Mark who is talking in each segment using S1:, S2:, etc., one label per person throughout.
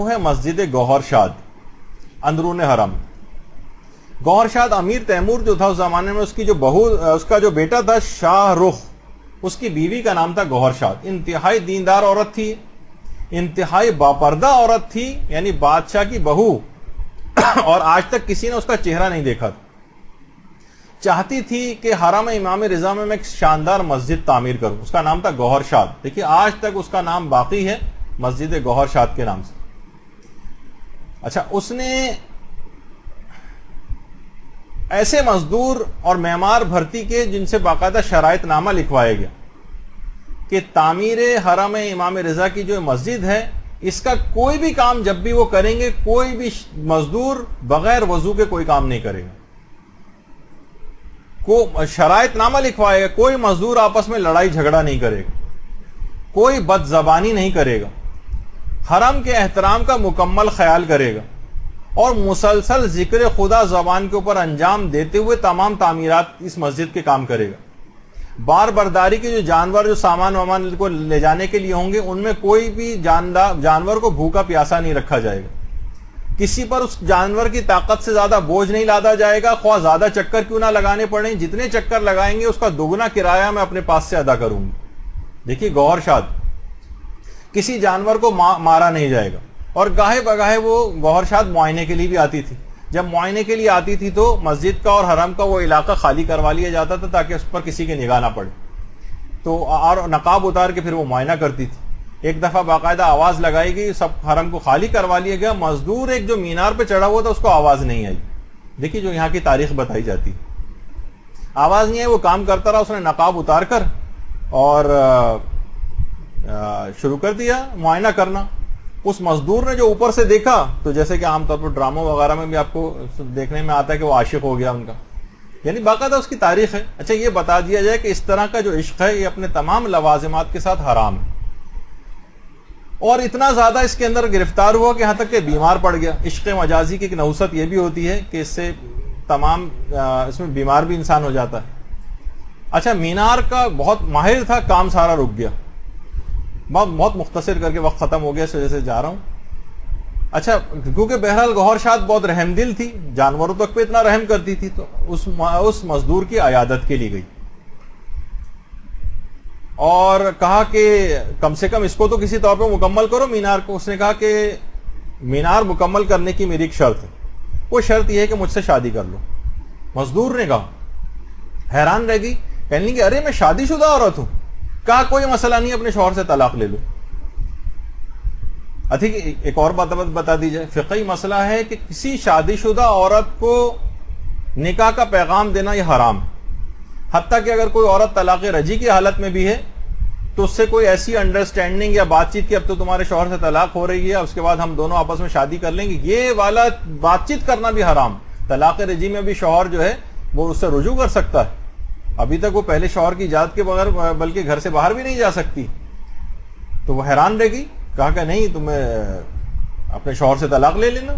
S1: وہ ہے مسجد گوہر شاد اندرون حرم. گوہر شاد امیر تیمور جو تھا اس زمانے میں، اس کی جو بہو، اس کا جو بیٹا تھا شاہ رخ، اس کی بیوی کا نام تھا گوہر شاد. انتہائی دیندار عورت تھی، انتہائی باپردہ عورت تھی، یعنی بادشاہ کی بہو، اور آج تک کسی نے اس کا چہرہ نہیں دیکھا تھا. چاہتی تھی کہ حرم امام رضا میں ایک شاندار مسجد تعمیر کروں. اس کا نام تھا گوہر شاد. دیکھیے آج تک اس کا نام باقی ہے، مسجد گوہر شاد کے نام سے. اچھا، اس نے ایسے مزدور اور معمار بھرتی کے جن سے باقاعدہ شرائط نامہ لکھوایا گیا کہ تعمیر حرم امام رضا کی جو مسجد ہے، اس کا کوئی بھی کام جب بھی وہ کریں گے، کوئی بھی مزدور بغیر وضو کے کوئی کام نہیں کرے گا. شرائط نامہ لکھوائے گا، کوئی مزدور آپس میں لڑائی جھگڑا نہیں کرے گا، کوئی بد زبانی نہیں کرے گا، حرم کے احترام کا مکمل خیال کرے گا، اور مسلسل ذکر خدا زبان کے اوپر انجام دیتے ہوئے تمام تعمیرات اس مسجد کے کام کرے گا. بار برداری کے جو جانور، جو سامان وامان کو لے جانے کے لیے ہوں گے، ان میں کوئی بھی جانور کو بھوکا پیاسا نہیں رکھا جائے گا. کسی پر اس جانور کی طاقت سے زیادہ بوجھ نہیں لادا جائے گا، خواہ زیادہ چکر کیوں نہ لگانے پڑیں. جتنے چکر لگائیں گے اس کا دوگنا کرایہ میں اپنے پاس سے ادا کروں گی. دیکھیے گوہر شاد، کسی جانور کو مارا نہیں جائے گا. اور گاہے بگاہے وہ گوہر شاد معائنے کے لیے بھی آتی تھی. جب معائنے کے لیے آتی تھی تو مسجد کا اور حرم کا وہ علاقہ خالی کروا لیا جاتا تھا تاکہ اس پر کسی کی نگاہ نہ پڑے. تو اور نقاب اتار کے پھر وہ معائنہ کرتی تھی. ایک دفعہ باقاعدہ آواز لگائی گئی، سب حرم کو خالی کروا لیا گیا. مزدور ایک جو مینار پہ چڑھا ہوا تھا اس کو آواز نہیں آئی. دیکھیے جو یہاں کی تاریخ بتائی جاتی، آواز نہیں آئی، وہ کام کرتا رہا. اس نے نقاب اتار کر اور شروع کر دیا معائنہ کرنا. اس مزدور نے جو اوپر سے دیکھا، تو جیسے کہ عام طور پر ڈراموں وغیرہ میں بھی آپ کو دیکھنے میں آتا ہے کہ وہ عاشق ہو گیا ان کا، یعنی باقاعدہ اس کی تاریخ ہے. اچھا، یہ بتا دیا جائے کہ اس طرح کا جو عشق ہے یہ اپنے تمام لوازمات کے ساتھ حرام ہے. اور اتنا زیادہ اس کے اندر گرفتار ہوا کہ یہاں تک کہ بیمار پڑ گیا. عشق مجازی کی ایک نحوست یہ بھی ہوتی ہے کہ اس سے تمام اس میں بیمار بھی انسان ہو جاتا ہے. اچھا، مینار کا بہت ماہر تھا، کام سارا رک گیا. بہت مختصر کر کے وقت ختم ہو گیا، اس وجہ سے جا رہا ہوں. اچھا، کیونکہ بہرحال گوہر شاد بہت رحم دل تھی، جانوروں تک پہ اتنا رحم کرتی تھی، تو اس مزدور کی عیادت کے لیے گئی اور کہا کہ کم سے کم اس کو تو کسی طور پہ مکمل کرو مینار کو. اس نے کہا کہ مینار مکمل کرنے کی میری ایک شرط ہے، وہ شرط یہ ہے کہ مجھ سے شادی کر لو. مزدور نے کہا، حیران رہ گئی، کہنے لگی ارے میں شادی شدہ عورت ہوں. کہا کوئی مسئلہ نہیں، اپنے شوہر سے طلاق لے لو. ایک اور بات بتا دی جائے، فقہی مسئلہ ہے کہ کسی شادی شدہ عورت کو نکاح کا پیغام دینا یہ حرام ہے. حتیٰ کہ اگر کوئی عورت طلاق رجعی کی حالت میں بھی ہے تو اس سے کوئی ایسی انڈرسٹینڈنگ یا بات چیت کہ اب تو تمہارے شوہر سے طلاق ہو رہی ہے، اس کے بعد ہم دونوں آپس میں شادی کر لیں گے، یہ والا بات چیت کرنا بھی حرام. طلاق رجعی میں بھی شوہر جو ہے وہ اس سے رجوع کر سکتا ہے. ابھی تک وہ پہلے شوہر کی اجازت کے بغیر بلکہ گھر سے باہر بھی نہیں جا سکتی. تو وہ حیران رہ گئی، کہا کہ نہیں، تمہیں اپنے شوہر سے طلاق لے لینا.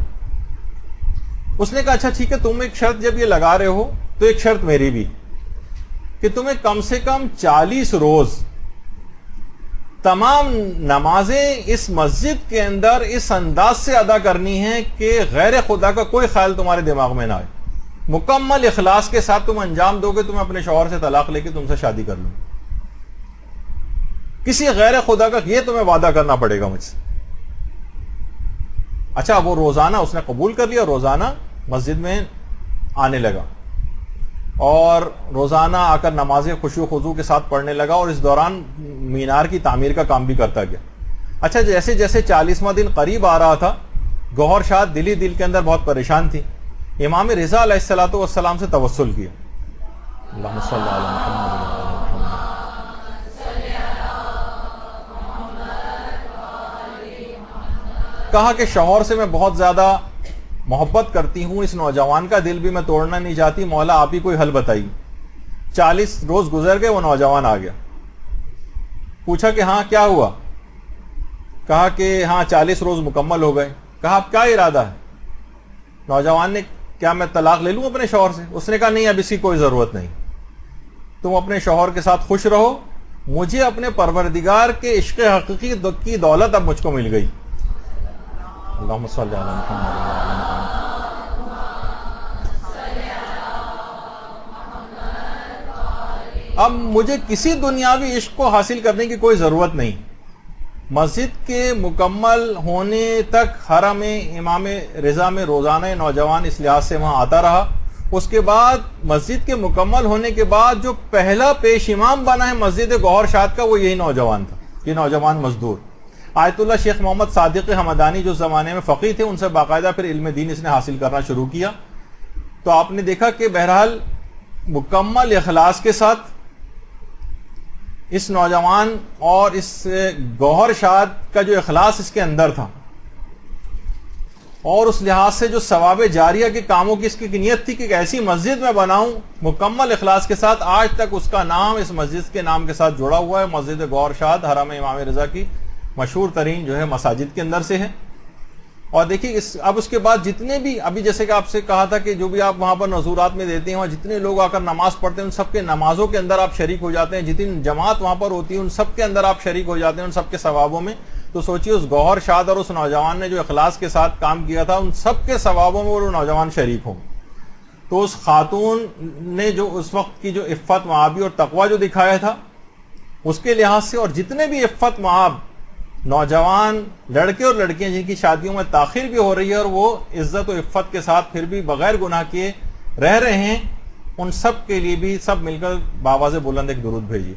S1: اس نے کہا اچھا ٹھیک ہے، تم ایک شرط جب یہ لگا رہے ہو تو ایک شرط میری بھی، کہ تمہیں کم سے کم 40 روز تمام نمازیں اس مسجد کے اندر اس انداز سے ادا کرنی ہے کہ غیر خدا کا کوئی خیال تمہارے دماغ میں نہ آئے. مکمل اخلاص کے ساتھ تم انجام دو گے، تم اپنے شوہر سے طلاق لے کے تم سے شادی کر لو. کسی غیر خدا کا یہ تمہیں وعدہ کرنا پڑے گا مجھ سے. اچھا، وہ روزانہ اس نے قبول کر لیا، روزانہ مسجد میں آنے لگا اور روزانہ آ کر نمازیں خشوع و خضوع کے ساتھ پڑھنے لگا، اور اس دوران مینار کی تعمیر کا کام بھی کرتا گیا. اچھا، جیسے جیسے 40واں دن قریب آ رہا تھا، گوہر شاد دل کے اندر بہت پریشان تھی. امام رضا علیہ الصلوۃ والسلام سے توسل کیا، اللہم صلی علی محمد. کہا کہ شوہر سے میں بہت زیادہ محبت کرتی ہوں، اس نوجوان کا دل بھی میں توڑنا نہیں چاہتی، مولا آپ ہی کوئی حل بتائیے. 40 روز گزر گئے، وہ نوجوان آ گیا. پوچھا کہ ہاں کیا ہوا؟ کہا کہ ہاں 40 روز مکمل ہو گئے. کہا اب کیا ارادہ ہے؟ نوجوان نے، کیا میں طلاق لے لوں اپنے شوہر سے؟ اس نے کہا نہیں، اب اس کی کوئی ضرورت نہیں، تم اپنے شوہر کے ساتھ خوش رہو، مجھے اپنے پروردگار کے عشق حقیقی کی دولت اب مجھ کو مل گئی. اللہم صلی علی محمد وعلی آل محمد۔ اب مجھے کسی دنیاوی عشق کو حاصل کرنے کی کوئی ضرورت نہیں، مسجد کے مکمل ہونے تک حرم امام رضا میں روزانہ نوجوان اس لحاظ سے وہاں آتا رہا۔ اس کے بعد مسجد کے مکمل ہونے کے بعد جو پہلا پیش امام بنا ہے مسجد گوہر شاد کا، وہ یہی نوجوان تھا، یہ نوجوان مزدور آیت اللہ شیخ محمد صادق حمدانی جو زمانے میں فقیہ تھے، ان سے باقاعدہ پھر علم دین اس نے حاصل کرنا شروع کیا۔ تو آپ نے دیکھا کہ بہرحال مکمل اخلاص کے ساتھ اس نوجوان اور اس گوہر شاد کا جو اخلاص اس کے اندر تھا، اور اس لحاظ سے جو ثواب جاریہ کے کاموں کی اس کی نیت تھی کہ ایک ایسی مسجد میں بناؤں مکمل اخلاص کے ساتھ، آج تک اس کا نام اس مسجد کے نام کے ساتھ جڑا ہوا ہے۔ مسجد گوہر شاد حرم امام رضا کی مشہور ترین جو ہے مساجد کے اندر سے ہے۔ اور دیکھیے اب اس کے بعد جتنے بھی، ابھی جیسے کہ آپ سے کہا تھا کہ جو بھی آپ وہاں پر نذورات میں دیتے ہیں، وہاں جتنے لوگ آ کر نماز پڑھتے ہیں ان سب کے نمازوں کے اندر آپ شریک ہو جاتے ہیں، جتنی جماعت وہاں پر ہوتی ہے ان سب کے اندر آپ شریک ہو جاتے ہیں، ان سب کے ثوابوں میں۔ تو سوچیے اس گوہر شاد اور اس نوجوان نے جو اخلاص کے ساتھ کام کیا تھا، ان سب کے ثوابوں میں وہ نوجوان شریک ہوں۔ تو اس خاتون نے جو اس وقت کی جو عفت معابی اور تقوی جو دکھایا تھا، اس کے لحاظ سے، اور جتنے بھی عفت معاب نوجوان لڑکے اور لڑکیاں جن کی شادیوں میں تاخیر بھی ہو رہی ہے اور وہ عزت و عفت کے ساتھ پھر بھی بغیر گناہ کیے رہ رہے ہیں، ان سب کے لیے بھی سب مل کر بآواز بلند ایک درود بھیجیے۔